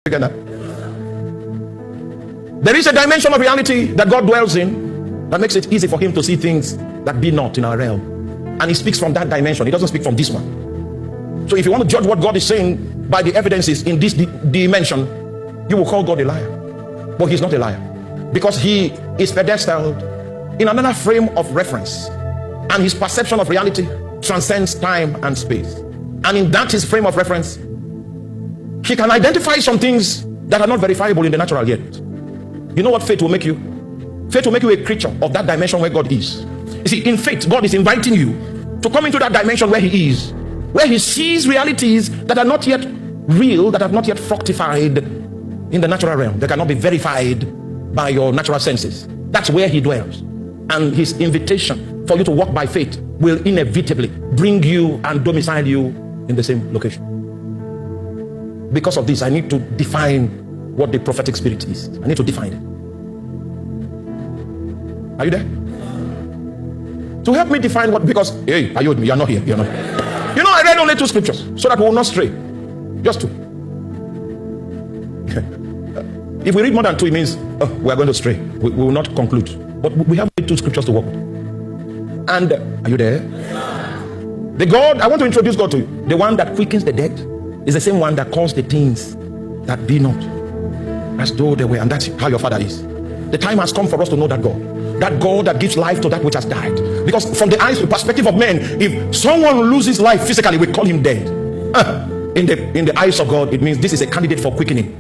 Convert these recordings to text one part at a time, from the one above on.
There is a dimension of reality that God dwells in that makes it easy for him to see things that be not in our realm. And he speaks from that dimension. He doesn't speak from this one. So if you want to judge what God is saying by the evidences in this dimension, you will call God a liar. But he's not a liar, because he is pedestaled in another frame of reference, and his perception of reality transcends time and space. And in that his frame of reference, he can identify some things that are not verifiable in the natural yet. You know what faith will make you? Faith will make you a creature of that dimension where God is. You see, in faith, God is inviting you to come into that dimension where he is, where he sees realities that are not yet real, that have not yet fructified in the natural realm. They cannot be verified by your natural senses. That's where he dwells. And his invitation for you to walk by faith will inevitably bring you and domicile you in the same location. Because of this, I need to define what the prophetic spirit is. I need to define it. Are you there? To help me define what, because, hey, are you with me? You're not here. You're not. You know, I read only 2 scriptures so that we will not stray. Just 2. If we read more than 2, it means we are going to stray. We will not conclude. But we have 2 scriptures to work with. And are you there? The God, I want to introduce God to you. The one that quickens the dead is the same one that calls the things that be not as though they were. And that's how your Father is. The time has come for us to know that God. That God that gives life to that which has died. Because from the eyes, the perspective of men, if someone loses life physically, we call him dead. In the eyes of God, it means this is a candidate for quickening.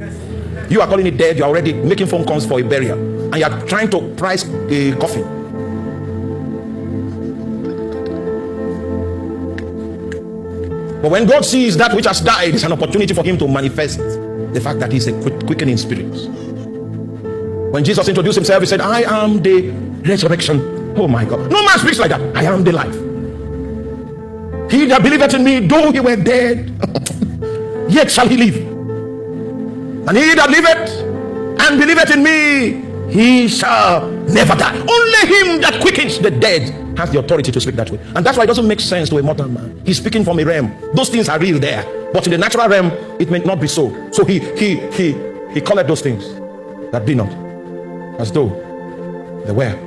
You are calling it dead. You are already making phone calls for a burial, and you are trying to price a coffin. But when God sees that which has died, it's an opportunity for him to manifest the fact that he's a quickening spirit. When Jesus introduced himself, he said, I am the resurrection. Oh my God. No man speaks like that. I am the life. He that believeth in me, though he were dead, yet shall he live. And he that liveth and believeth in me, he shall never die. Only him that quickens the dead has the authority to speak that way. And that's why it doesn't make sense to a mortal man. He's speaking from a realm. Those things are real there, but in the natural realm, it may not be so. So he calleth those things that be not as though they were.